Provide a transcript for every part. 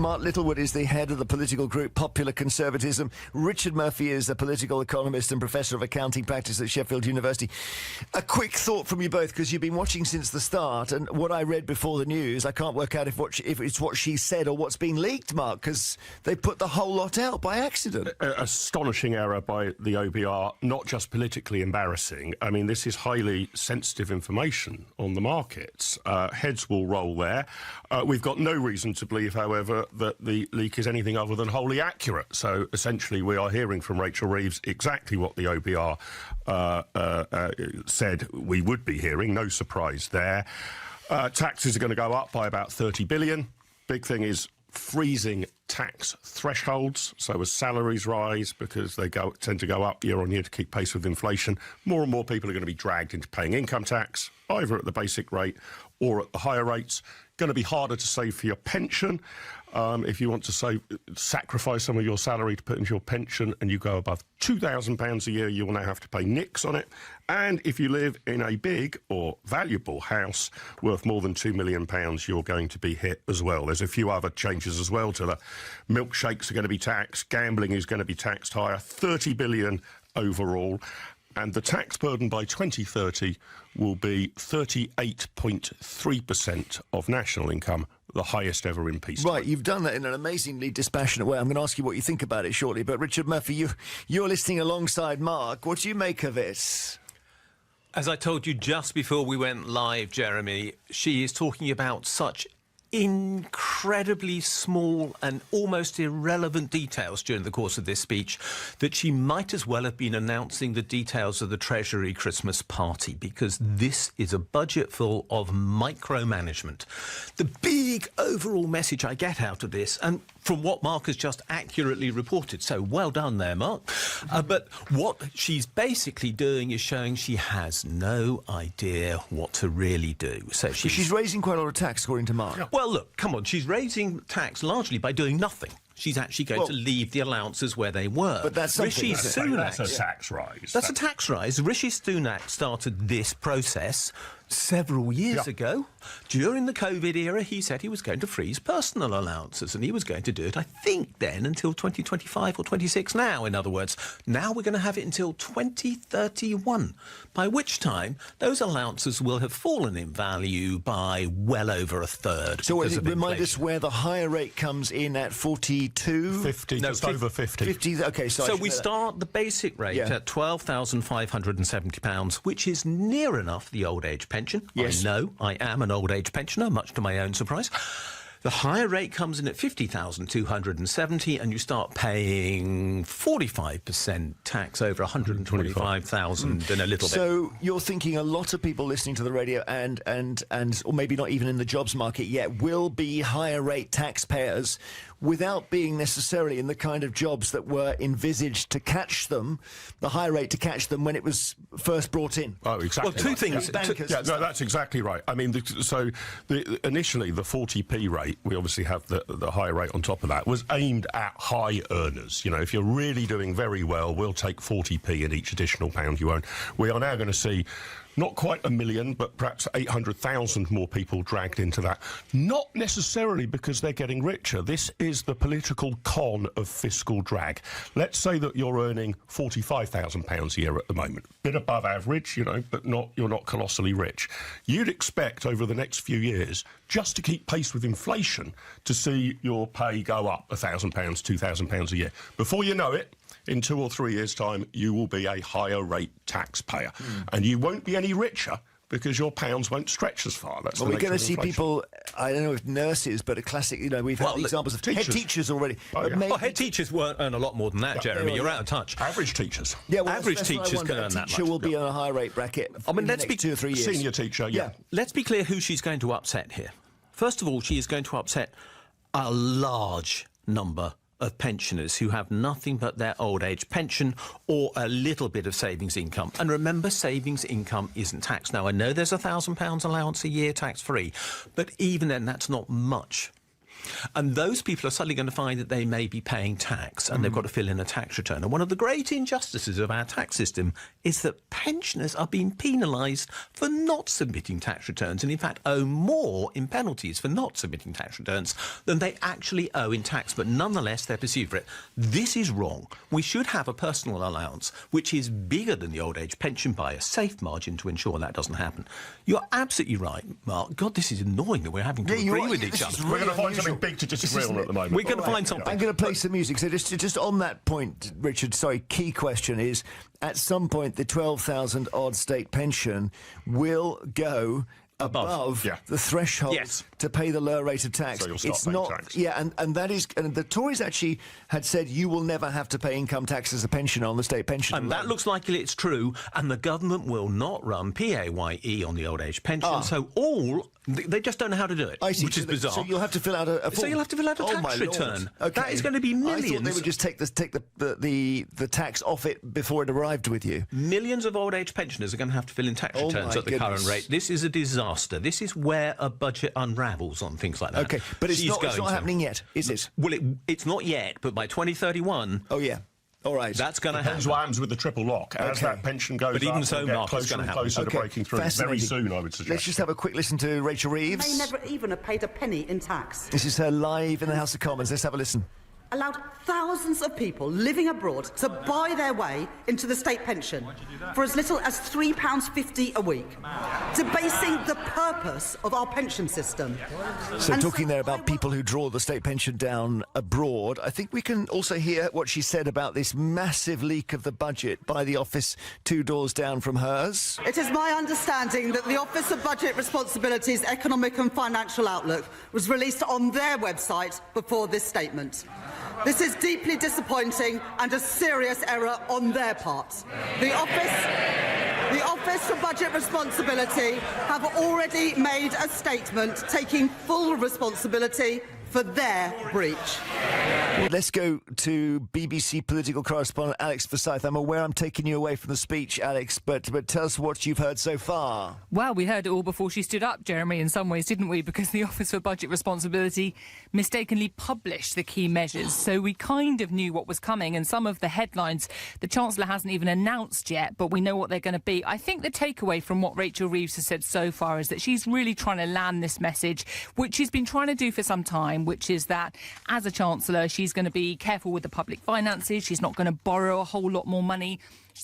Mark Littlewood is the head of the political group Popular Conservatism. Richard Murphy is a political economist and professor of accounting practice at Sheffield University. A quick thought from you both, because you've been watching since the start, and what I read before the news, I can't work out if it's what she said or what's being leaked, Mark, because they put the whole lot out by accident. Astonishing error by the OBR, not just politically embarrassing. I mean, this is highly sensitive information on the markets. Heads will roll there. We've got no reason to believe, however, that the leak is anything other than wholly accurate. So essentially we are hearing from Rachel Reeves exactly what the OBR said we would be hearing. No surprise there. Taxes are going to go up by about 30 billion. Big thing is freezing tax thresholds. So as salaries rise, because they tend to go up year on year to keep pace with inflation, more and more people are going to be dragged into paying income tax, either at the basic rate or at the higher rates. Going to be harder to save for your pension. If you want to sacrifice some of your salary to put into your pension and you go above £2,000 a year, you will now have to pay nix on it. And if you live in a big or valuable house worth more than £2 million, you're going to be hit as well. There's a few other changes as well to the milkshakes are going to be taxed, gambling is going to be taxed higher, 30 billion overall. And the tax burden by 2030 will be 38.3% of national income, the highest ever in peacetime. Right, you've done that in an amazingly dispassionate way. I'm going to ask you what you think about it shortly. But Richard Murphy, you're listening alongside Mark. What do you make of it? As I told you just before we went live, Jeremy, she is talking about such incredibly small and almost irrelevant details during the course of this speech that she might as well have been announcing the details of the Treasury Christmas party, because this is a budget full of micromanagement. The big overall message I get out of this, and from what Mark has just accurately reported, so well done there, Mark, but what she's basically doing is showing she has no idea what to really do. So she's raising quite a lot of tax, according to Mark. Well, look, come on, she's raising tax largely by doing nothing. She's actually going to leave the allowances where they were. But that's something. Rishi Sunak, that's a tax rise. That's a tax rise. Rishi Sunak started this process several years ago. During the COVID era, he said he was going to freeze personal allowances, and he was going to do it, I think, then until 2025 or 26 now, in other words. Now we're going to have it until 2031, by which time those allowances will have fallen in value by well over a third. So remind us where the higher rate comes in at 42? 50, no, just over 50. 50, OK, so we start the basic rate at £12,570, which is near enough the old age pension. Yes. I know, I am an old age pensioner, much to my own surprise. The higher rate comes in at £50,270, and you start paying 45% tax over 125,000 and a little bit. So you're thinking a lot of people listening to the radio and or maybe not even in the jobs market yet will be higher rate taxpayers without being necessarily in the kind of jobs that were envisaged to catch them, the higher rate to catch them when it was first brought in. Oh, exactly. Well, two things. No, that's exactly right. I mean, initially the 40p rate, we obviously have the higher rate on top of that, was aimed at high earners. You know, if you're really doing very well, we'll take 40p in each additional pound you earn. We are now going to see not quite 1 million, but perhaps 800,000 more people dragged into that. Not necessarily because they're getting richer. This is the political con of fiscal drag. Let's say that you're earning £45,000 a year at the moment. Bit above average, you know, but you're not colossally rich. You'd expect over the next few years, just to keep pace with inflation, to see your pay go up £1,000, £2,000 a year. Before you know it, in 2 or 3 years' time, you will be a higher rate taxpayer. And you won't be any richer because your pounds won't stretch as far. That's we're going to see people, I don't know if nurses, but a classic, you know, we've had examples of teachers. Head teachers already. Well, head teachers earn a lot more than that, Jeremy. You're out of touch. Average teachers. Yeah, well, average teachers can earn that much. A teacher will be on a high rate bracket in the next 2 or 3 years. Senior teacher, yeah. Let's be clear who she's going to upset here. First of all, she is going to upset a large number of pensioners who have nothing but their old age pension or a little bit of savings income. And remember, savings income isn't taxed. Now, I know there's £1,000 allowance a year tax-free, but even then, that's not much. And those people are suddenly going to find that they may be paying tax and they've got to fill in a tax return. And one of the great injustices of our tax system is that pensioners are being penalised for not submitting tax returns and, in fact, owe more in penalties for not submitting tax returns than they actually owe in tax. But nonetheless, they're pursued for it. This is wrong. We should have a personal allowance which is bigger than the old age pension by a safe margin to ensure that doesn't happen. You're absolutely right, Mark. God, this is annoying that we're having to agree with each other. We're going to find something big to disagree on at the moment. We're going to find something. I'm going to play some music. So just on that point, Richard, sorry, key question is, at some point, the 12,000 odd state pension will go above the threshold to pay the lower rate of tax. So you'll start it's paying not, tax. and that is, and the Tories actually had said you will never have to pay income tax as a pensioner on the state pension. And that looks like it's true, and the government will not run PAYE on the old age pension. So they just don't know how to do it, which is bizarre. So you'll have to fill out a form. So you'll have to fill out a tax return. Okay. That is going to be millions. I thought they would just take the tax off it before it arrived with you. Millions of old age pensioners are going to have to fill in tax returns at the current rate. This is a disaster. This is where a budget unravels on things like that. Okay, but it's not happening yet, is it? Well, it's not yet, but by 2031... Oh, yeah. All right. That's going to happen. Depends what happens with the triple lock. As that pension goes but even up, so, Mark, it's going to happen. Closer to breaking through. Very soon, I would suggest. Let's just have a quick listen to Rachel Reeves. They never even have paid a penny in tax. This is her live in the House of Commons. Let's have a listen. Allowed thousands of people living abroad to buy their way into the state pension for as little as £3.50 a week, debasing the purpose of our pension system. So talking there about people who draw the state pension down abroad, I think we can also hear what she said about this massive leak of the budget by the office 2 doors down from hers. It is my understanding that the Office of Budget Responsibility's Economic and Financial Outlook was released on their website before this statement. This is deeply disappointing and a serious error on their part. The Office for Budget Responsibility have already made a statement taking full responsibility for their breach. Let's go to BBC political correspondent Alex Forsyth. I'm aware I'm taking you away from the speech, Alex, but tell us what you've heard so far. Well, we heard it all before she stood up, Jeremy, in some ways, didn't we? Because the Office for Budget Responsibility mistakenly published the key measures. So we kind of knew what was coming, and some of the headlines the Chancellor hasn't even announced yet, but we know what they're going to be. I think the takeaway from what Rachel Reeves has said so far is that she's really trying to land this message, which she's been trying to do for some time, which is that as a Chancellor, she's going to be careful with the public finances. She's not going to borrow a whole lot more money.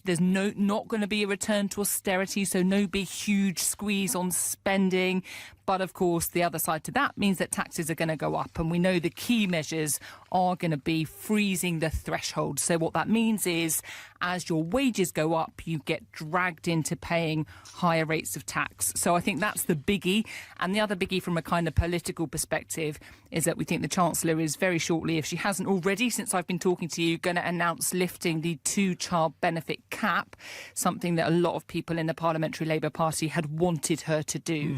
There's not going to be a return to austerity, so no big, huge squeeze on spending. But, of course, the other side to that means that taxes are going to go up. And we know the key measures are going to be freezing the threshold. So what that means is as your wages go up, you get dragged into paying higher rates of tax. So I think that's the biggie. And the other biggie from a kind of political perspective is that we think the Chancellor is very shortly, if she hasn't already, since I've been talking to you, going to announce lifting the 2-child benefit cap, something that a lot of people in the Parliamentary Labour Party had wanted her to do.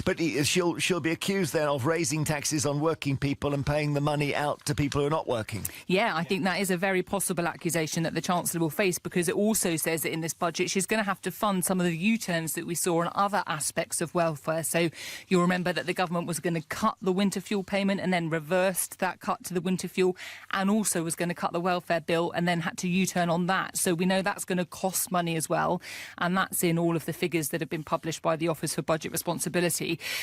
But she'll be accused then of raising taxes on working people and paying the money out to people who are not working. Yeah, I think that is a very possible accusation that the Chancellor will face, because it also says that in this budget she's going to have to fund some of the U-turns that we saw on other aspects of welfare. So you'll remember that the government was going to cut the winter fuel payment and then reversed that cut to the winter fuel, and also was going to cut the welfare bill and then had to U-turn on that. So we know that's going to cost money as well, and that's in all of the figures that have been published by the Office for Budget Responsibility.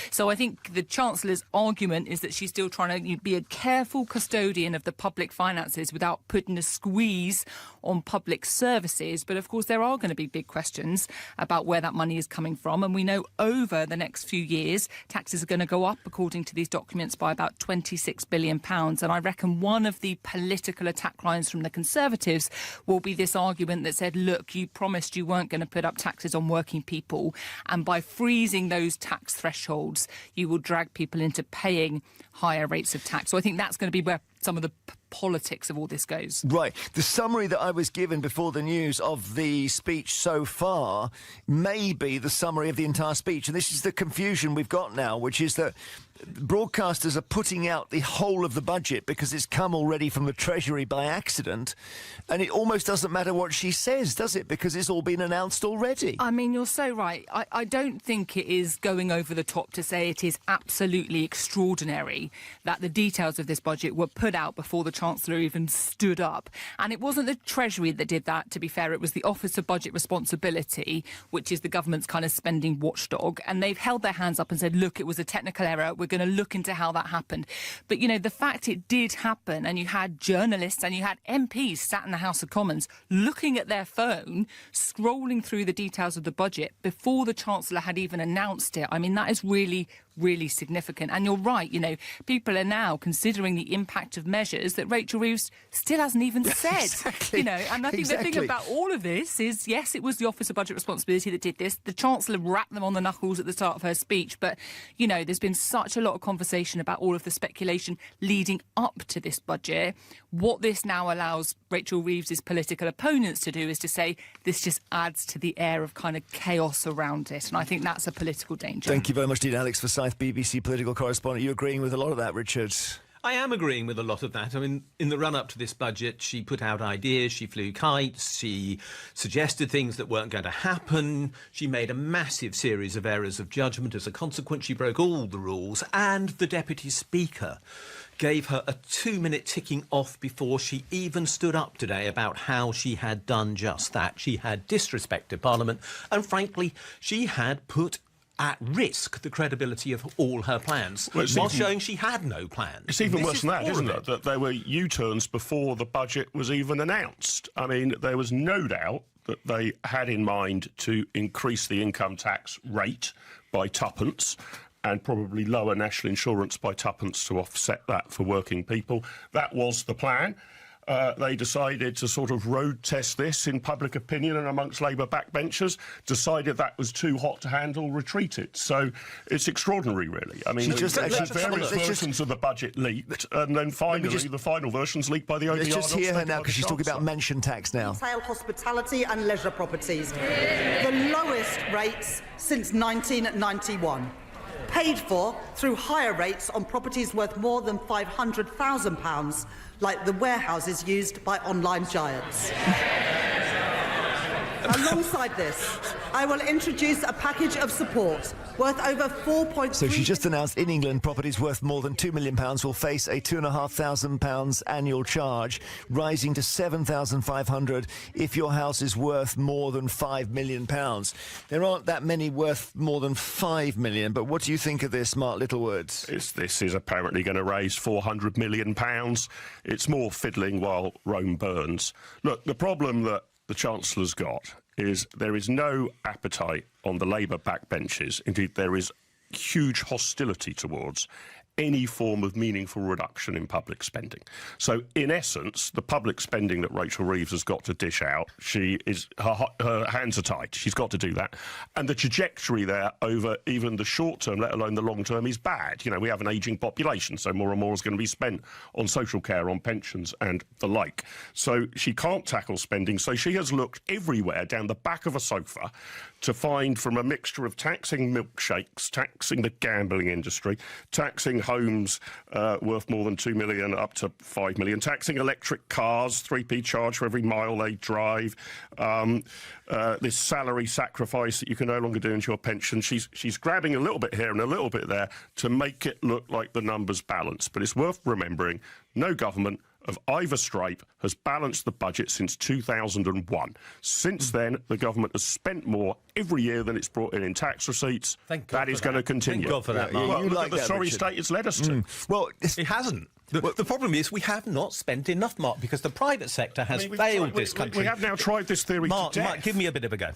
So I think the Chancellor's argument is that she's still trying to be a careful custodian of the public finances without putting a squeeze on public services. But of course, there are going to be big questions about where that money is coming from. And we know over the next few years, taxes are going to go up, according to these documents, by about £26 billion. And I reckon one of the political attack lines from the Conservatives will be this argument that said, look, you promised you weren't going to put up taxes on working people. And by freezing those tax thresholds, you will drag people into paying higher rates of tax. So I think that's going to be where some of the politics of all this goes. Right. The summary that I was given before the news of the speech so far may be the summary of the entire speech. And this is the confusion we've got now, which is that broadcasters are putting out the whole of the budget because it's come already from the Treasury by accident. And it almost doesn't matter what she says, does it? Because it's all been announced already. I mean, you're so right. I don't think it is going over the top to say it is absolutely extraordinary that the details of this budget were put out before the Chancellor even stood up. And it wasn't the Treasury that did that, to be fair. It was the Office of Budget Responsibility, which is the government's kind of spending watchdog. And they've held their hands up and said, look, it was a technical error. We're going to look into how that happened. But, you know, the fact it did happen, and you had journalists and you had MPs sat in the House of Commons looking at their phone, scrolling through the details of the budget before the Chancellor had even announced it. I mean, that is really significant. And you're right, you know, people are now considering the impact of measures that Rachel Reeves still hasn't even said. Exactly. You know, and I think the thing about all of this is, yes, it was the Office of Budget Responsibility that did this. The Chancellor rapped them on the knuckles at the start of her speech. But, you know, there's been such a lot of conversation about all of the speculation leading up to this budget. What this now allows Rachel Reeves' political opponents to do is to say this just adds to the air of kind of chaos around it. And I think that's a political danger. Thank you very much indeed, Alex Forsyth, BBC political correspondent. You're agreeing with a lot of that, Richard? I am agreeing with a lot of that. I mean, in the run-up to this budget, she put out ideas, she flew kites, she suggested things that weren't going to happen. She made a massive series of errors of judgment. As a consequence, she broke all the rules, and the Deputy Speaker gave her a 2-minute ticking off before she even stood up today about how she had done just that. She had disrespected Parliament, and frankly, she had put at risk the credibility of all her plans, while showing she had no plans. It's even worse than that, isn't it? it? That there were U-turns before the budget was even announced. I mean, there was no doubt that they had in mind to increase the income tax rate by twopence and probably lower national insurance by twopence to offset that for working people. That was the plan. They decided to sort of road test this in public opinion and amongst Labour backbenchers, decided that was too hot to handle, retreated. So it's extraordinary, really. I mean, various versions of the budget leaked, and then finally the final version's leaked by the ODR. Let's just hear her now, because she's talking about mention tax now. Retail, hospitality and leisure properties. The lowest rates since 1991. Paid for through higher rates on properties worth more than £500,000, like the warehouses used by online giants. Alongside this, I will introduce a package of support worth over £4.3... So she just announced in England properties worth more than £2 million will face a £2,500 annual charge, rising to £7,500 if your house is worth more than £5 million. There aren't that many worth more than £5 million, but what do you think of this, Mark Littlewood? This is apparently going to raise £400 million. It's more fiddling while Rome burns. Look, the problem that the Chancellor's got is there is no appetite on the Labour backbenches. Indeed, there is huge hostility towards any form of meaningful reduction in public spending. So, in essence, the public spending that Rachel Reeves has got to dish out, her hands are tied. She's got to do that. And the trajectory there over even the short term, let alone the long term, is bad. You know, we have an ageing population, so more and more is going to be spent on social care, on pensions and the like. So she can't tackle spending. So she has looked everywhere down the back of a sofa to find, from a mixture of taxing milkshakes, taxing the gambling industry, taxing homes worth more than $2 million up to $5 million, taxing electric cars, 3p charge for every mile they drive, this salary sacrifice that you can no longer do into your pension. She's grabbing a little bit here and a little bit there to make it look like the numbers balance. But it's worth remembering, no government of either stripe has balanced the budget since 2001. Since then, the government has spent more every year than it's brought in tax receipts. Thank God that is going to continue. Thank God for that, Mark. Well, You look like at the that, sorry Richard. state it's led us to. Well, It hasn't. The problem is we have not spent enough, Mark, because the private sector has failed this country. We have now tried this theory Mark, to death. Mark, give me a bit of a go.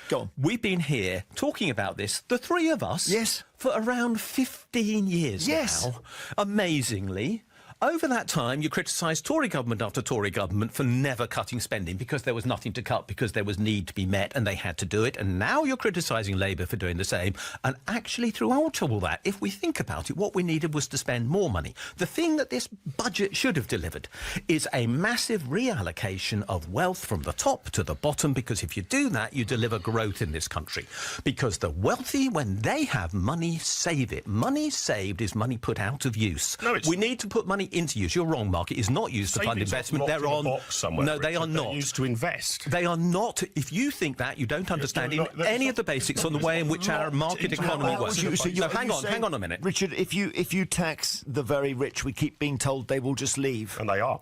Go on. We've been here talking about this, the three of us, Yes. for around 15 years Yes. now. Amazingly. Over that time, you criticised Tory government after Tory government for never cutting spending because there was nothing to cut, because there was need to be met and they had to do it. And now you're criticising Labour for doing the same. And actually, throughout all that, if we think about it, what we needed was to spend more money. The thing that this budget should have delivered is a massive reallocation of wealth from the top to the bottom, because if you do that, you deliver growth in this country. Because the wealthy, when they have money, save it. Money saved is money put out of use. No, it's... We need to put money into use. You're wrong, Mark. It is not used to fund investment. They're on somewhere. No, they are not. They're used to invest. They are not. If you think that, you don't understand any of the basics on the way in which our market economy works. So hang on a minute. Richard, if you tax the very rich, we keep being told they will just leave. And they are.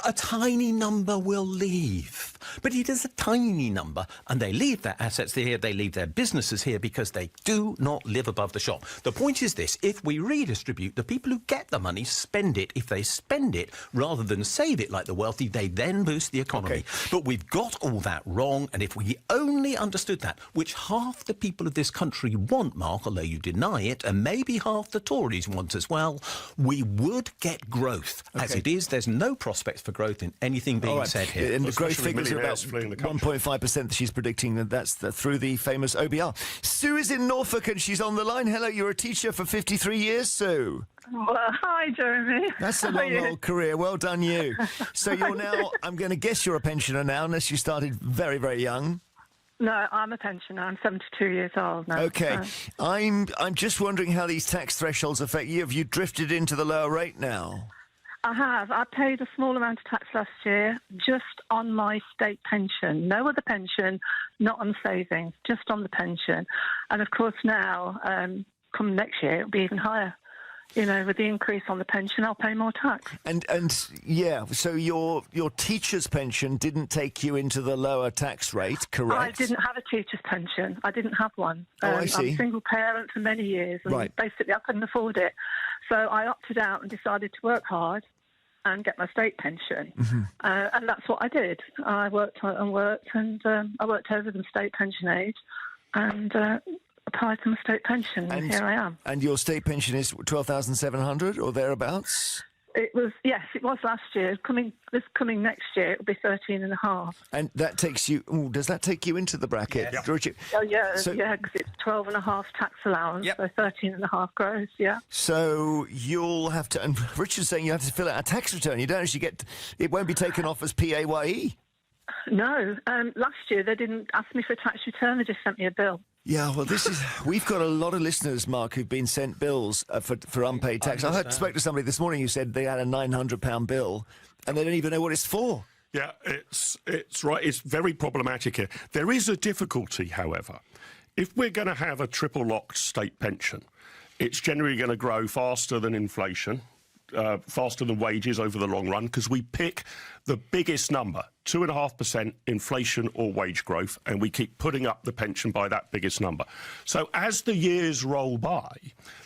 A tiny number will leave. But it is a tiny number, and they leave their assets here, they leave their businesses here because they do not live above the shop. The point is this: if we redistribute, the people who get the money spend it. If they spend it rather than save it like the wealthy, they then boost the economy. Okay. But we've got all that wrong, and if we only understood that, which half the people of this country want, Mark, although you deny it, and maybe half the Tories want as well, we would get growth. Okay. As it is, there's no prospects for growth in anything being said here. And the growth figures are about 1.5% that she's predicting, and that's through the famous OBR. Sue is in Norfolk and she's on the line. Hello, you're a teacher for 53 years, Sue. Well, hi, Jeremy. That's a long old career. Well done, you. So you're now, I'm going to guess you're a pensioner now, unless you started very, very young. No, I'm a pensioner. I'm 72 years old now. OK. So. I'm just wondering how these tax thresholds affect you. Have you drifted into the lower rate now? I have. I paid a small amount of tax last year just on my state pension. No other pension, not on savings, just on the pension. And of course now, come next year, it'll be even higher. You know, with the increase on the pension, I'll pay more tax. And yeah, so your teacher's pension didn't take you into the lower tax rate, correct? I didn't have a teacher's pension. I didn't have one. I see. I'm a single parent for many years, and basically I couldn't afford it. So I opted out and decided to work hard and get my state pension. Mm-hmm. And that's what I did. I worked and worked, and I worked over the state pension age and applied for my state pension, and here I am. And your state pension is 12,700 or thereabouts? It was last year. This coming next year, it'll be 13.5. And that takes you. Ooh, does that take you into the bracket? Yeah. Oh yeah, because it's 12.5 tax allowance, so 13.5 gross. Yeah. So you'll have to. And Richard's saying you have to fill out a tax return. You don't actually get. It won't be taken off as PAYE. No. Last year they didn't ask me for a tax return. They just sent me a bill. Yeah, well, we've got a lot of listeners, Mark, who've been sent bills for unpaid tax. I spoke to somebody this morning who said they had a £900 bill and they don't even know what it's for. Yeah, it's right. It's very problematic here. There is a difficulty, however. If we're going to have a triple-locked state pension, it's generally going to grow faster than inflation, faster than wages over the long run, because we pick the biggest number, 2.5% inflation or wage growth, and we keep putting up the pension by that biggest number. So as the years roll by,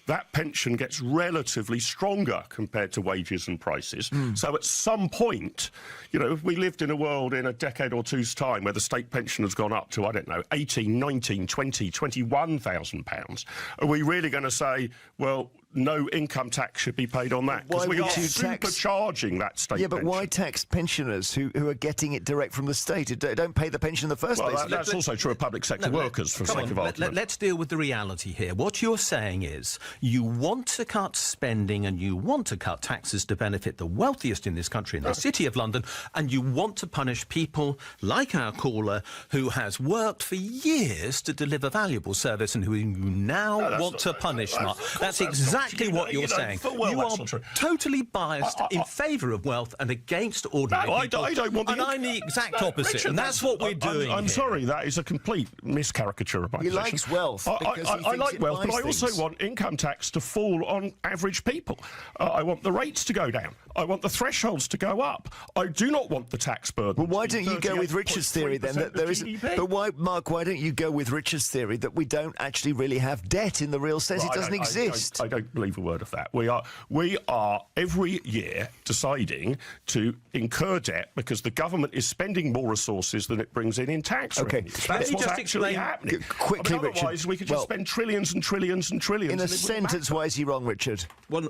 that pension gets relatively stronger compared to wages and prices. So at some point, you know, if we lived in a world in a decade or two's time where the state pension has gone up to, I don't know, 18, 19, 20, 21,000 pounds, are we really going to say, well, no income tax should be paid on that? Because we are supercharging that state pension. Yeah, but why tax pensioners who are getting it direct from the state? Don't pay the pension in the first place. That's also true of public sector workers, for sake of argument. Let's deal with the reality here. What you're saying is you want to cut spending and you want to cut taxes to benefit the wealthiest in this country, in the City of London, and you want to punish people like our caller who has worked for years to deliver valuable service and who you now want to punish, Mark. That's exactly what you're saying. You are totally biased in favour of wealth and against ordinary people. I don't want the... And I'm the exact opposite, Richard, and that's what we're doing. I'm sorry, that is a complete miscaricature of my position. He likes wealth. I like wealth, but I also want income tax to fall on average people. I want the rates to go down. I want the thresholds to go up. I do not want the tax burden. Well, why don't you go with Richard's theory then? That there is, but why, Mark? Why don't you go with Richard's theory that we don't actually really have debt in the real sense? It doesn't exist. I don't believe a word of that. We are every year deciding to incur debt because the government is spending more resources than it brings in tax revenues. That's what's actually happening. Quickly, otherwise, Richard. we could just spend trillions and trillions and trillions. In a sentence, why is he wrong, Richard? Well,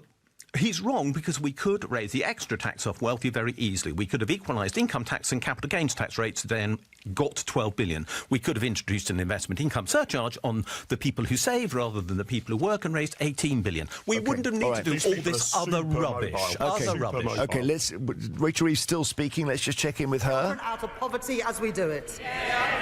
He's wrong because we could raise the extra tax off wealthy very easily. We could have equalised income tax and capital gains tax rates, then got to 12 billion. We could have introduced an investment income surcharge on the people who save rather than the people who work and raised 18 billion. We wouldn't have needed to do all this other rubbish. Okay, Rachel Reeves still speaking. Let's just check in with her. Out of poverty as we do it.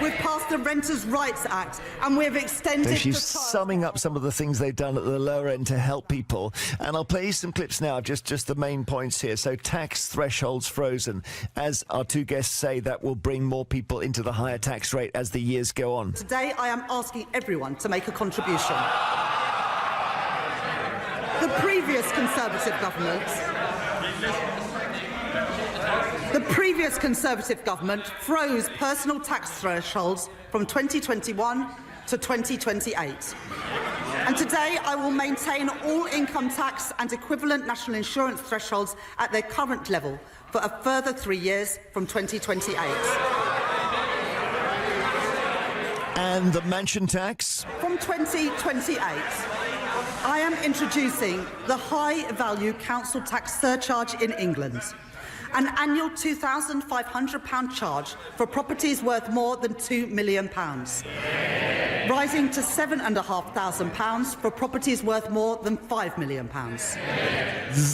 We've passed the Renters' Rights Act and we've extended... So she's summing up some of the things they've done at the lower end to help people. And I'll play you some clips now, just the main points here. So tax thresholds frozen. As our two guests say, that will bring more people into the higher tax rate as the years go on. Today, I am asking everyone to make a contribution. The previous Conservative government froze personal tax thresholds from 2021 to 2028. And today I will maintain all income tax and equivalent national insurance thresholds at their current level for a further 3 years from 2028. And the mansion tax? From 2028, I am introducing the high value council tax surcharge in England. An annual £2,500 charge for properties worth more than £2 million, rising to £7,500 for properties worth more than £5 million.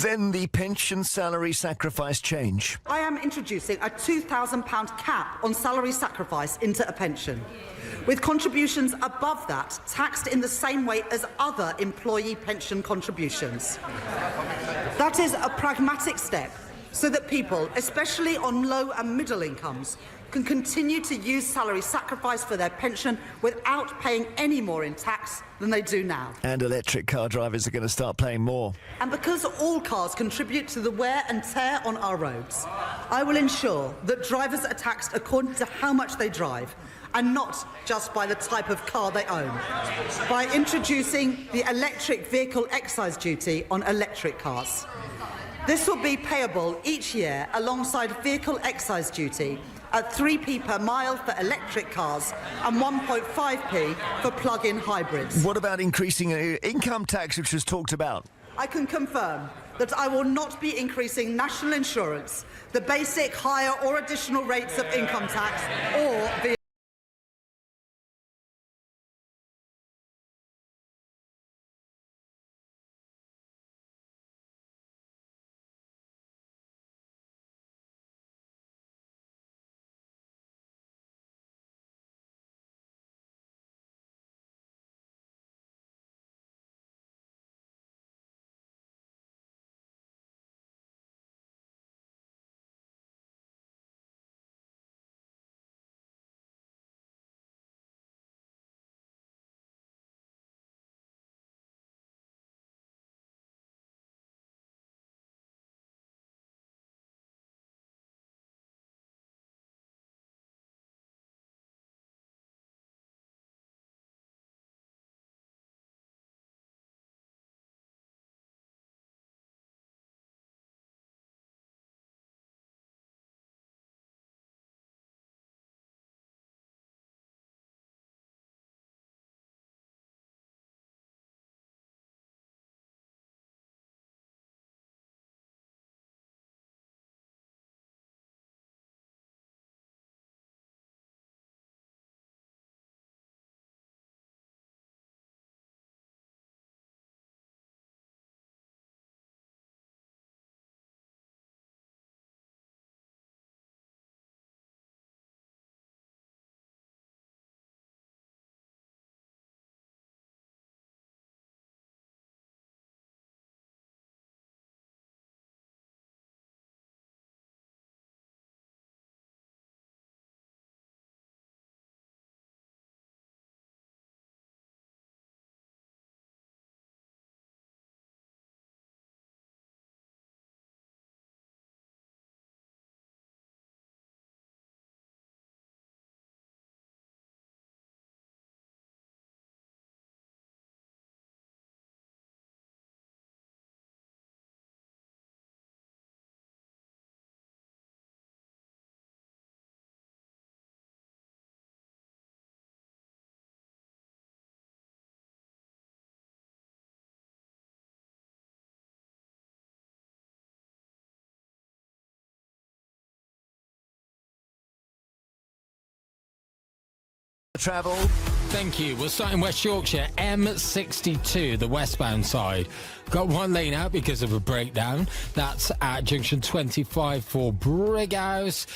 Then the pension salary sacrifice change. I am introducing a £2,000 cap on salary sacrifice into a pension, with contributions above that taxed in the same way as other employee pension contributions. That is a pragmatic step so that people, especially on low and middle incomes, can continue to use salary sacrifice for their pension without paying any more in tax than they do now. And electric car drivers are going to start paying more. And because all cars contribute to the wear and tear on our roads, I will ensure that drivers are taxed according to how much they drive and not just by the type of car they own, by introducing the electric vehicle excise duty on electric cars. This will be payable each year alongside vehicle excise duty at 3p per mile for electric cars and 1.5p for plug-in hybrids. What about increasing income tax, which was talked about? I can confirm that I will not be increasing national insurance, the basic, higher or additional rates of income tax or the travel. Thank you. We'll start in West Yorkshire, M62, the westbound side. Got one lane out because of a breakdown. That's at junction 25 for Brighouse.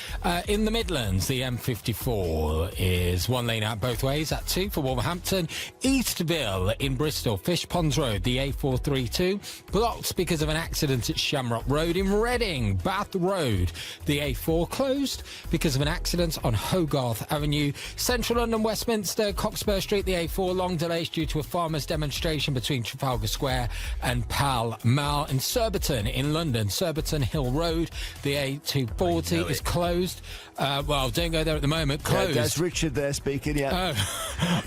In the Midlands, the M54 is one lane out both ways at 2 for Wolverhampton. Eastville in Bristol, Fish Ponds Road, the A432. Blocked because of an accident at Shamrock Road. In Reading, Bath Road, the A4 closed because of an accident on Hogarth Avenue. Central London, Westminster, Cockspur Street, the A4, long delays due to a farmers' demonstration between Trafalgar Square and Pall Mall. In Surbiton in London, Surbiton Hill Road, the A240 is closed. Well, don't go there at the moment. Closed. Yeah, that's Richard there speaking, yeah.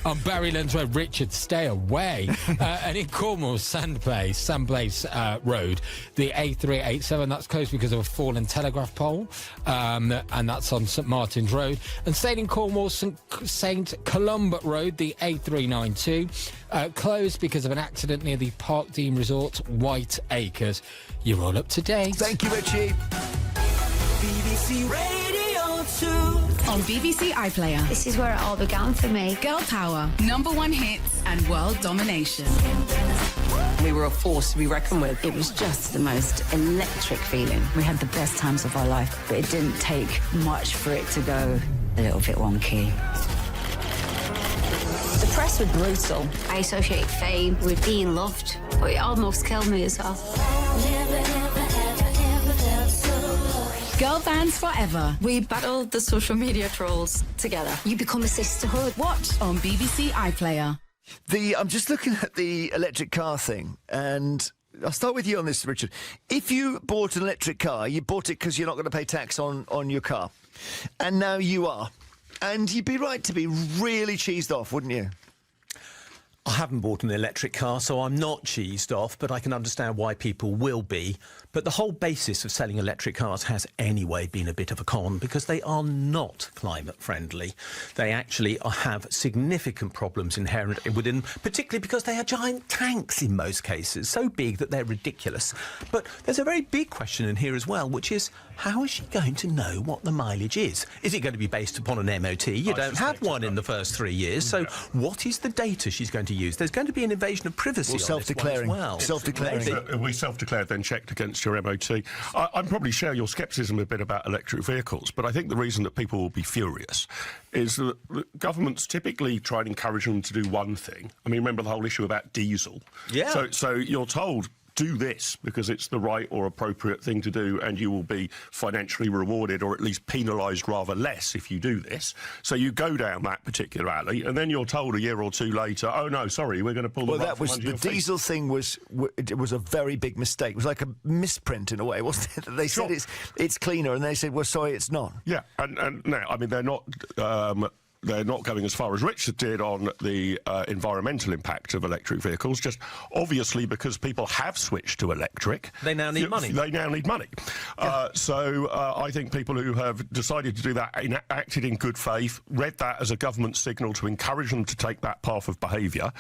On Barrylands Road, Richard, stay away. And in Cornwall, Sandplace Road, the A387, that's closed because of a fallen telegraph pole, and that's on St Martin's Road. And staying in Cornwall, St Columb Road, the A392, closed because of an accident near the Park Dean Resort, White Acres. You're all up to date. Thank you, Richie. BBC Radio 2. On BBC iPlayer. This is where it all began for me. Girl power, #1 hits, and world domination. We were a force to be reckoned with. It was just the most electric feeling. We had the best times of our life, but it didn't take much for it to go a little bit wonky. The press were brutal. I associate fame with being loved, but it almost killed me as well. Girl bands forever. We battled the social media trolls together. You become a sisterhood. Watch on BBC iPlayer. I'm just looking at the electric car thing, and I'll start with you on this, Richard. If you bought an electric car, you bought it because you're not going to pay tax on your car, and now you are. And you'd be right to be really cheesed off, wouldn't you? I haven't bought an electric car, so I'm not cheesed off, but I can understand why people will be. But the whole basis of selling electric cars has anyway been a bit of a con because they are not climate friendly. They actually have significant problems inherent within, particularly because they are giant tanks in most cases, so big that they're ridiculous. But there's a very big question in here as well, which is, how is she going to know what the mileage is? Is it going to be based upon an MOT? You don't have one in the first 3 years, so what is the data she's going to use? There's going to be an invasion of privacy on self-declaring. this one as well. Self-declaring. We self-declared, then checked against your MOT. I'd probably share your scepticism a bit about electric vehicles, but I think the reason that people will be furious is that governments typically try and encourage them to do one thing. I mean, remember the whole issue about diesel? Yeah. So you're told, do this because it's the right or appropriate thing to do, and you will be financially rewarded or at least penalised rather less if you do this. So you go down that particular alley, and then you're told a year or two later, oh no, sorry, we're going to pull the rug from under your feet. Diesel thing was a very big mistake. It was like a misprint in a way, wasn't it? They said it's cleaner, and they said, well, sorry, it's not. Yeah, and now, I mean, they're not going as far as Richard did on the environmental impact of electric vehicles, just obviously because people have switched to electric. They now need money. They now need money. Yeah. So I think people who have decided to do that acted in good faith, read that as a government signal to encourage them to take that path of behaviour.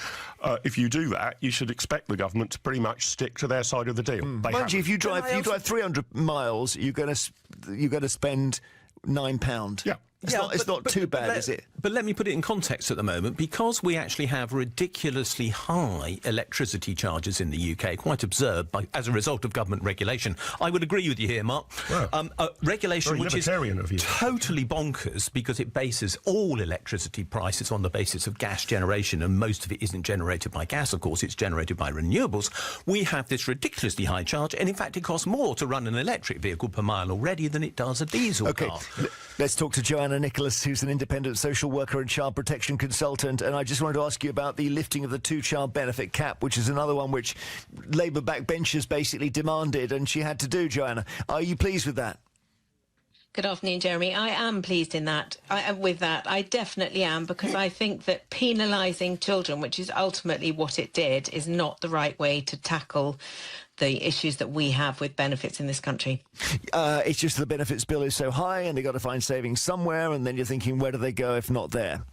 If you do that, you should expect the government to pretty much stick to their side of the deal. Mind you, if you drive 300 miles, you're going to spend £9. Yeah. It's not too bad, is it? But let me put it in context at the moment. Because we actually have ridiculously high electricity charges in the UK, quite absurd as a result of government regulation. I would agree with you here, Mark. Wow. Regulation Very which is libertarian of you. totally bonkers because it bases all electricity prices on the basis of gas generation, and most of it isn't generated by gas, of course, it's generated by renewables. We have this ridiculously high charge, and in fact it costs more to run an electric vehicle per mile already than it does a diesel car. Let's talk to Joanna Nicholas, who's an independent social worker and child protection consultant, and I just wanted to ask you about the lifting of the two-child benefit cap, which is another one which Labour backbenchers basically demanded, and she had to do. Joanna, are you pleased with that? Good afternoon, Jeremy. I am pleased with that. I definitely am, because I think that penalising children, which is ultimately what it did, is not the right way to tackle the issues that we have with benefits in this country. It's just the benefits bill is so high and they've got to find savings somewhere, and then you're thinking, where do they go if not there?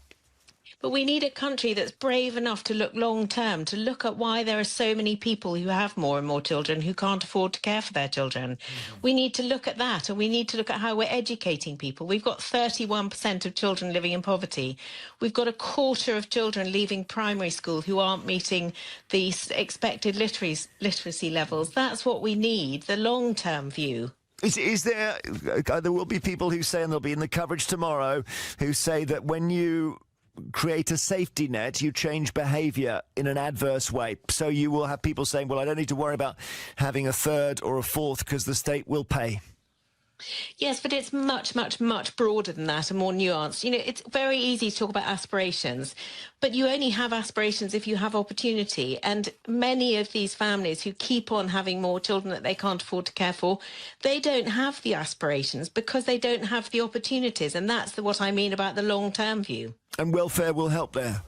But we need a country that's brave enough to look long term, to look at why there are so many people who have more and more children who can't afford to care for their children. We need to look at that, and we need to look at how we're educating people. We've got 31% of children living in poverty. We've got a quarter of children leaving primary school who aren't meeting the expected literacy levels. That's what we need, the long-term view. Is there will be people who say, and they'll be in the coverage tomorrow, who say that when you create a safety net, you change behaviour in an adverse way. So you will have people saying, well, I don't need to worry about having a third or a fourth because the state will pay. Yes, but it's much, much, much broader than that and more nuanced. You know, it's very easy to talk about aspirations, but you only have aspirations if you have opportunity. And many of these families who keep on having more children that they can't afford to care for, they don't have the aspirations because they don't have the opportunities. And that's what I mean about the long-term view. And welfare will help there.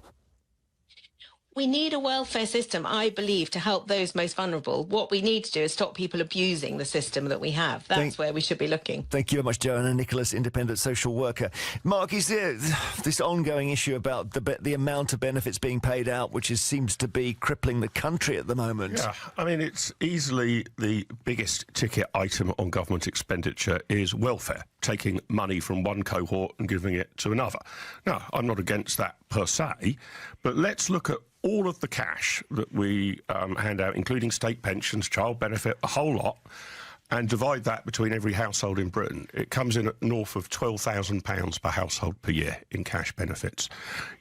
We need a welfare system, I believe, to help those most vulnerable. What we need to do is stop people abusing the system that we have. That's where we should be looking. Thank you very much, Joanna Nicholas, independent social worker. Mark, is there this ongoing issue about the amount of benefits being paid out, which seems to be crippling the country at the moment? Yeah, I mean, it's easily the biggest ticket item on government expenditure is welfare, taking money from one cohort and giving it to another. Now, I'm not against that per se, but let's look at all of the cash that we hand out, including state pensions, child benefit, a whole lot, and divide that between every household in Britain. It comes in at north of £12,000 per household per year in cash benefits.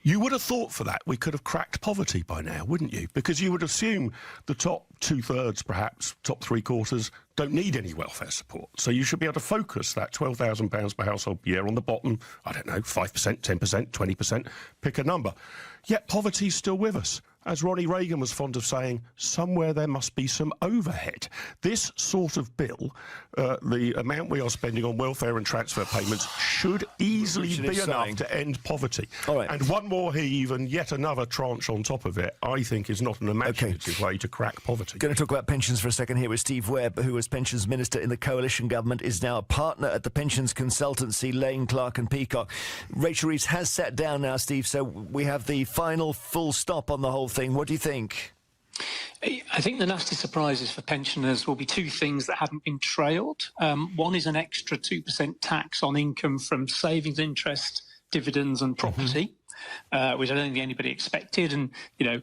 You would have thought for that we could have cracked poverty by now, wouldn't you? Because you would assume the top two-thirds, perhaps, top three-quarters, don't need any welfare support. So you should be able to focus that £12,000 per household per year on the bottom, I don't know, 5%, 10%, 20%, pick a number. Yet poverty's still with us. As Ronnie Reagan was fond of saying, somewhere there must be some overhead. This sort of bill, the amount we are spending on welfare and transfer payments should easily be enough to end poverty. All right. And one more heave and yet another tranche on top of it, I think, is not an imaginative way to crack poverty. Going to talk about pensions for a second here with Steve Webb, who was pensions minister in the coalition government, is now a partner at the pensions consultancy Lane, Clark and Peacock. Rachel Reeves has sat down now, Steve, so we have the final full stop on the whole thing. What do you think? I think the nasty surprises for pensioners will be two things that haven't been trailed. One is an extra 2% tax on income from savings, interest, dividends and property, which I don't think anybody expected. And, you know,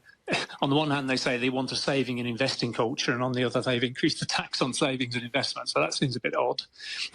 on the one hand, they say they want a saving and investing culture, and on the other, they've increased the tax on savings and investment. So that seems a bit odd.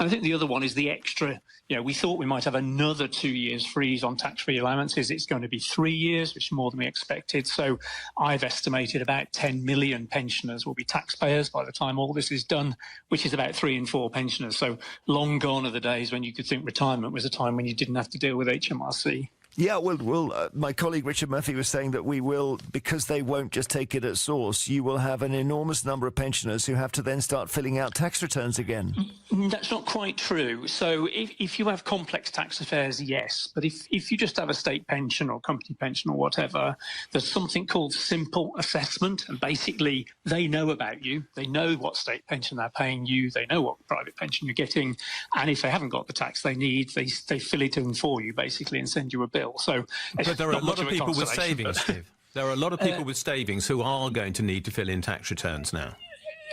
And I think the other one is the extra, you know, we thought we might have another 2 years freeze on tax-free allowances. It's going to be 3 years, which is more than we expected. So I've estimated about 10 million pensioners will be taxpayers by the time all this is done, which is about 3 in 4 pensioners. So long gone are the days when you could think retirement was a time when you didn't have to deal with HMRC. Yeah, well, my colleague Richard Murphy was saying that we will, because they won't just take it at source, you will have an enormous number of pensioners who have to then start filling out tax returns again. That's not quite true. So if you have complex tax affairs, yes. But if you just have a state pension or company pension or whatever, there's something called simple assessment. And basically, they know about you. They know what state pension they're paying you. They know what private pension you're getting. And if they haven't got the tax they need, they fill it in for you, basically, and send you a bill. So, but there are a lot of people with savings, Steve. There are a lot of people with savings who are going to need to fill in tax returns now.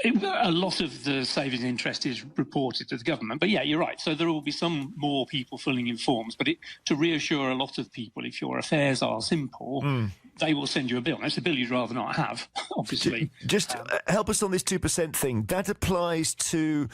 A lot of the savings interest is reported to the government. But yeah, you're right. So there will be some more people filling in forms. But to reassure a lot of people, if your affairs are simple, they will send you a bill. And it's a bill you'd rather not have, obviously. Just help us on this 2% thing. That applies to,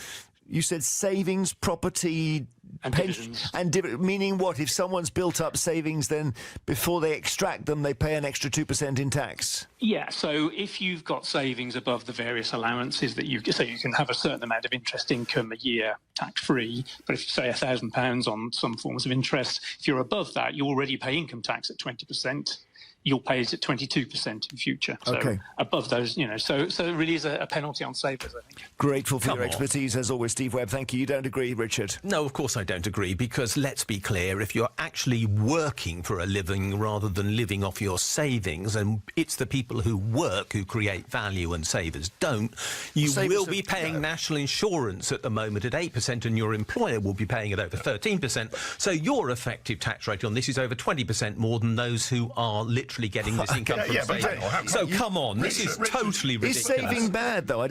you said, savings, property, and dividends. Meaning what? If someone's built up savings, then before they extract them, they pay an extra 2% in tax? Yeah, so if you've got savings above the various allowances that you can have a certain amount of interest income a year tax-free, but if you say £1,000 on some forms of interest, if you're above that, you already pay income tax at 20%. you'll pay it at 22% in future. So above those, so it really is a penalty on savers, I think. Grateful for your expertise, as always, Steve Webb. Thank you. You don't agree, Richard? No, of course I don't agree, because let's be clear, if you're actually working for a living rather than living off your savings, and it's the people who work who create value and savers don't, you will be paying national insurance at the moment at 8%, and your employer will be paying it over 13%. So your effective tax rate on this is over 20% more than those who are literally getting this income from savings. So come on, this is totally ridiculous. Is saving bad, though?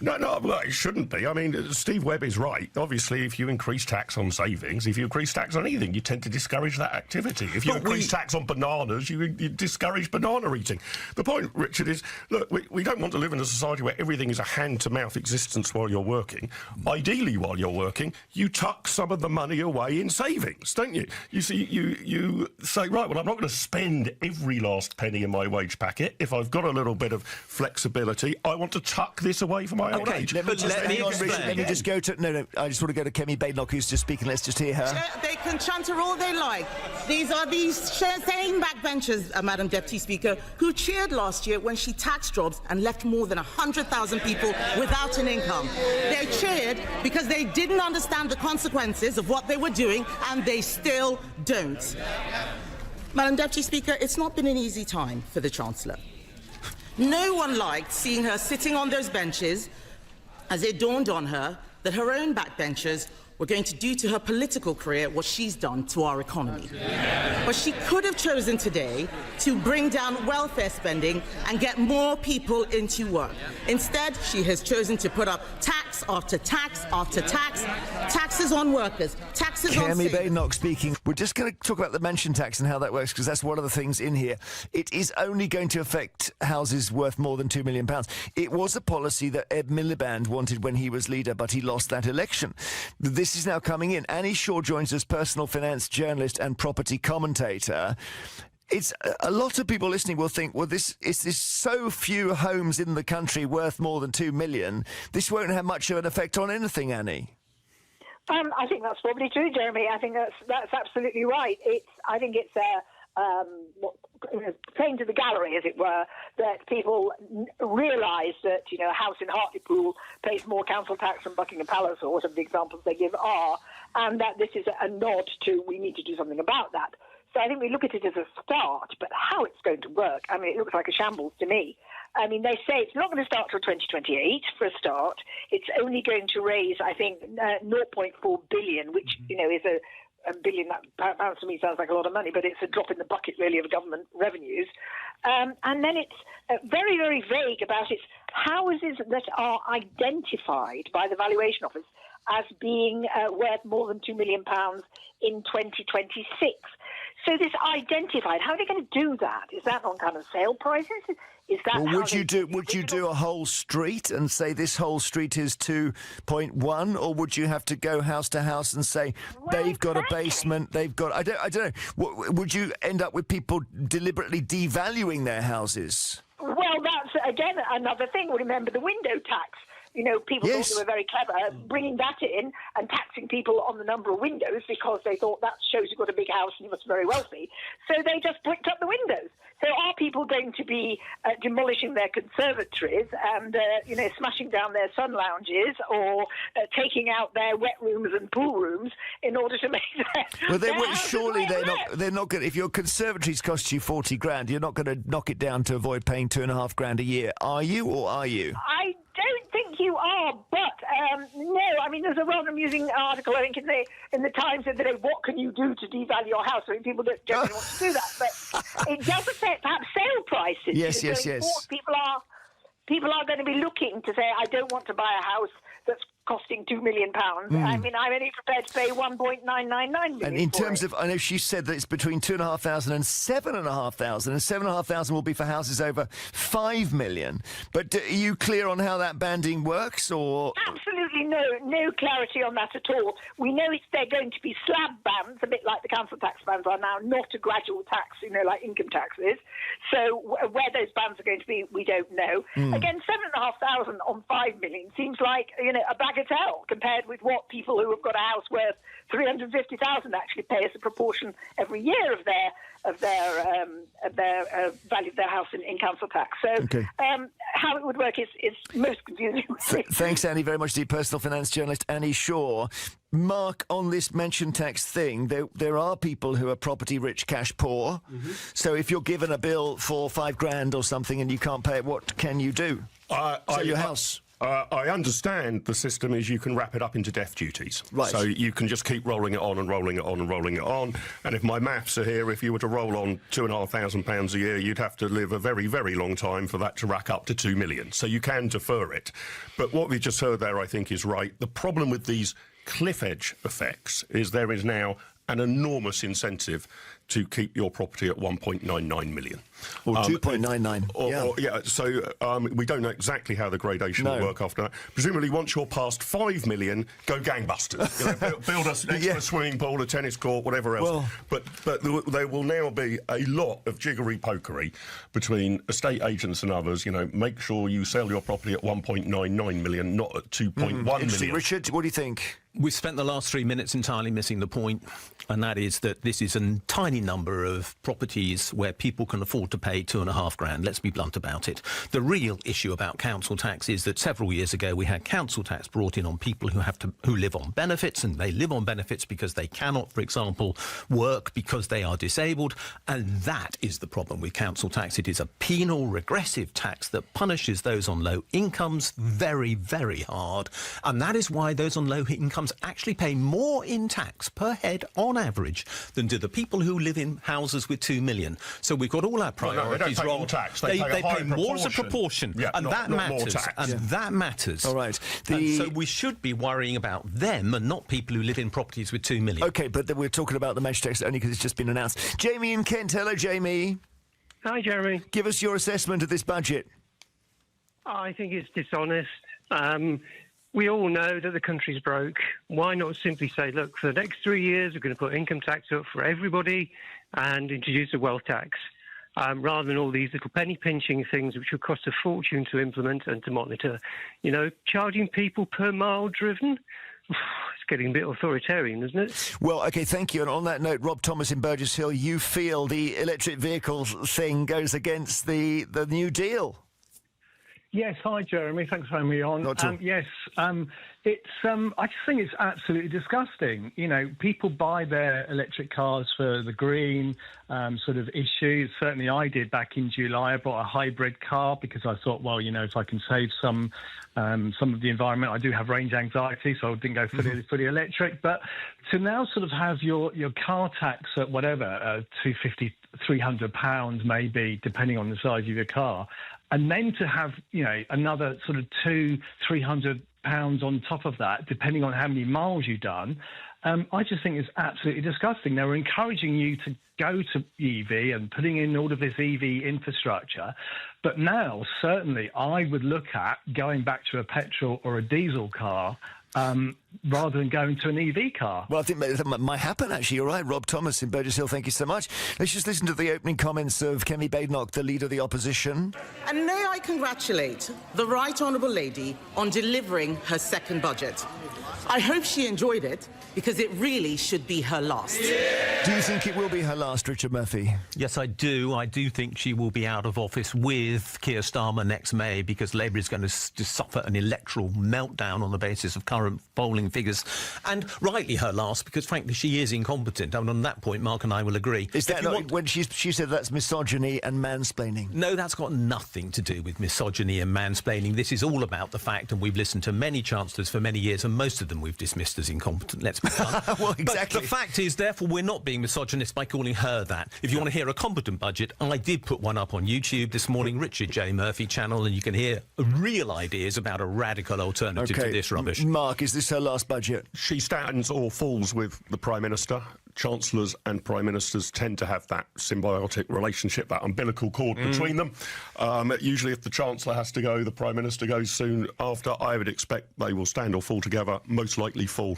No, well, it shouldn't be. I mean, Steve Webb is right. Obviously, if you increase tax on savings, if you increase tax on anything, you tend to discourage that activity. If you increase tax on bananas, you discourage banana eating. The point, Richard, is, look, we don't want to live in a society where everything is a hand-to-mouth existence while you're working. Ideally, while you're working, you tuck some of the money away in savings, don't you? You see, you say, right, well, I'm not going to spend every last penny in my wage packet. If I've got a little bit of flexibility, I want to tuck this away for my old age. Let me just go to... No, I just want to go to Kemi Badenoch, who's just speaking. Let's just hear her. They can chanter all they like. These are these same backbenchers, Madam Deputy Speaker, who cheered last year when she taxed jobs and left more than 100,000 people without an income. They cheered because they didn't understand the consequences of what they were doing, and they still don't. Madam Deputy Speaker, it's not been an easy time for the Chancellor. No one liked seeing her sitting on those benches as it dawned on her that her own backbenchers were going to do to her political career what she's done to our economy. But she could have chosen today to bring down welfare spending and get more people into work. Instead, she has chosen to put up tax after tax after tax, taxes on workers, taxes on... Kemi Badenoch speaking. We're just going to talk about the mention tax and how that works, because that's one of the things in here. It is only going to affect houses worth more than £2 million. It was a policy that Ed Miliband wanted when he was leader, but he lost that election. This is now coming in. Annie Shaw joins us, personal finance journalist and property commentator. It's a lot of people listening will think, well, this is so few homes in the country worth more than 2 million. This won't have much of an effect on anything, Annie. I think that's probably true, Jeremy. I think that's absolutely right. I think it's playing to the gallery, as it were, that people realise that, a house in Hartlepool pays more council tax than Buckingham Palace, or whatever the examples they give are, and that this is a nod to we need to do something about that. So I think we look at it as a start, but how it's going to work, I mean, it looks like a shambles to me. I mean, they say it's not going to start till 2028 for a start. It's only going to raise, I think, 0.4 billion, which, is a billion. That pounds to me sounds like a lot of money, but it's a drop in the bucket, really, of government revenues. And then it's very, very vague about its houses that are identified by the Valuation Office as being worth more than £2 million in 2026. So this identified, how are they going to do that? Is that on kind of sale prices? Is that would you do a whole street and say this whole street is 2.1, or would you have to go house to house and say they've got a basement, they've got I don't know. Would you end up with people deliberately devaluing their houses? Well, that's again another thing. Remember the window tax. People thought they were very clever bringing that in and taxing people on the number of windows because they thought that shows you've got a big house and you must be very wealthy. So they just bricked up the windows. So are people going to be demolishing their conservatories and, smashing down their sun lounges or taking out their wet rooms and pool rooms in order to make surely they're not going. If your conservatories cost you 40 grand, you're not going to knock it down to avoid paying £2.5 grand a year, are you? Or are you? I don't think you are, but no. I mean, there's a rather amusing article, I think, in the Times today. What can you do to devalue your house? I mean, people don't generally want to do that, but it does affect perhaps sale prices. Yes. People are going to be looking to say, I don't want to buy a house that's costing £2 million. I mean, I'm only prepared to pay 1.999 million. And in terms of, I know she said that it's between 2,500 and 7,500, and 7,500 will be for houses over 5 million. But are you clear on how that banding works, or? Absolutely no clarity on that at all. We know they're going to be slab bands, a bit like the council tax bands are now, not a gradual tax, like income taxes. So where those bands are going to be, we don't know. Again, 7,500 on 5 million seems like, a bad bagatelle compared with what people who have got a house worth $350,000 actually pay as a proportion every year of their value of their house in council tax. So how it would work is most confusing. Thanks, Annie, very much. The personal finance journalist Annie Shaw. Mark, on this mention tax thing, there are people who are property rich, cash poor. So if you're given a bill for $5,000 or something and you can't pay it, what can you do? Sell your house. I understand the system is you can wrap it up into death duties. Right. So you can just keep rolling it on and rolling it on and rolling it on. And if my maths are here, if you were to roll on £2,500 a year, you'd have to live a very, very long time for that to rack up to $2 million. So you can defer it. But what we just heard there, I think, is right. The problem with these cliff edge effects is there is now an enormous incentive to keep your property at 1.99 million. Or 2.99. Yeah, so we don't know exactly how the gradation will work after that. Presumably, once you're past 5 million, go gangbusters. Build us an extra swimming pool, a tennis court, whatever else. Well, but there will now be a lot of jiggery-pokery between estate agents and others. Make sure you sell your property at 1.99 million, not at 2.1 million. Richard, what do you think? We've spent the last 3 minutes entirely missing the point, and that is that this is a tiny number of properties where people can afford to pay $2,500. Let's be blunt about it. The real issue about council tax is that several years ago we had council tax brought in on people who live on benefits, and they live on benefits because they cannot, for example, work because they are disabled, and that is the problem with council tax. It is a penal, regressive tax that punishes those on low incomes very, very hard, and that is why those on low incomes actually pay more in tax per head on average than do the people who live in houses with 2 million. So we've got all our priorities they don't pay wrong. More tax. They pay more as a proportion, and that matters. And that matters. All right. And so we should be worrying about them and not people who live in properties with 2 million. OK, but we're talking about the mention tax only because it's just been announced. Jamie in Kent. Hello, Jamie. Hi, Jeremy. Give us your assessment of this budget. I think it's dishonest. We all know that the country's broke. Why not simply say, look, for the next 3 years, we're going to put income tax up for everybody and introduce a wealth tax, rather than all these little penny pinching things which would cost a fortune to implement and to monitor. Charging people per mile driven. It's getting a bit authoritarian, isn't it? Well, OK, thank you. And on that note, Rob Thomas in Burgess Hill, you feel the electric vehicle thing goes against the New Deal? Yes, hi Jeremy. Thanks for having me on. Yes, it's. I just think it's absolutely disgusting. People buy their electric cars for the green sort of issues. Certainly, I did back in July. I bought a hybrid car because I thought, well, if I can save some of the environment. I do have range anxiety, so I didn't go fully electric. But to now sort of have your car tax at whatever £250, £300 maybe, depending on the size of your car. And then to have, another sort of £200-300 on top of that, depending on how many miles you've done, I just think it's absolutely disgusting. They were encouraging you to go to EV and putting in all of this EV infrastructure. But now, certainly, I would look at going back to a petrol or a diesel car rather than going to an EV car. Well, I think that might happen, actually. You're right. Rob Thomas in Burgess Hill, thank you so much. Let's just listen to the opening comments of Kemi Badenoch, the Leader of the Opposition. And may I congratulate the Right Honourable Lady on delivering her second budget. I hope she enjoyed it, because it really should be her last. Do you think it will be her last, Richard Murphy? Yes, I do. I do think she will be out of office with Keir Starmer next May, because Labour is going to suffer an electoral meltdown on the basis of current polling figures. And rightly her last, because frankly she is incompetent. I mean, on that point, Mark and I will agree. Is that not, when she said that's misogyny and mansplaining? No, that's got nothing to do with misogyny and mansplaining. This is all about the fact, and we've listened to many chancellors for many years, and most of them we've dismissed as incompetent. Let's be blunt. Well, exactly. But the fact is, therefore, we're not being misogynist by calling her that. If you want to hear a competent budget, I did put one up on YouTube this morning, Richard J. Murphy channel, and you can hear real ideas about a radical alternative to this rubbish. Mark, is this her last budget? She stands or falls with the Prime Minister. Chancellors and Prime Ministers tend to have that symbiotic relationship, that umbilical cord between them. Usually if the Chancellor has to go, the Prime Minister goes soon after. I would expect they will stand or fall together, most likely fall.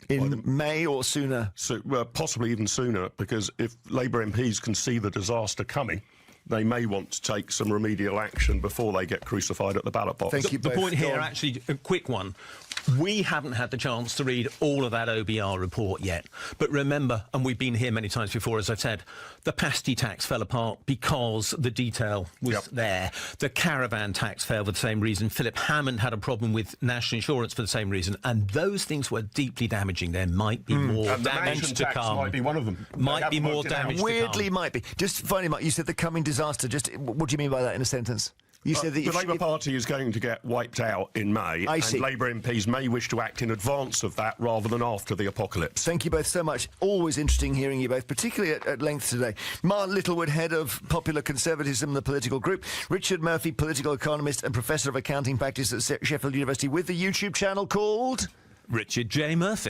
In May or sooner? So, possibly even sooner, because if Labour MPs can see the disaster coming, they may want to take some remedial action before they get crucified at the ballot box. Thank you The both. point Go here, on. actually, a quick one. We haven't had the chance to read all of that OBR report yet. But remember, and we've been here many times before, as I've said, the pasty tax fell apart because the detail was there. The caravan tax failed for the same reason. Philip Hammond had a problem with national insurance for the same reason. And those things were deeply damaging. There might be more And the damage mansion to tax come. might be one of them. Might They be haven't more worked it out. damage to Weirdly, come. might be. Just finally, Mark, you said the coming disaster. Just what do you mean by that in a sentence? You said that the Labour Party is going to get wiped out in May, I and see. Labour MPs may wish to act in advance of that rather than after the apocalypse. Thank you both so much. Always interesting hearing you both, particularly at length today. Mark Littlewood, head of Popular Conservatism, the political group. Richard Murphy, political economist and professor of accounting practice at Sheffield University, with the YouTube channel called Richard J. Murphy.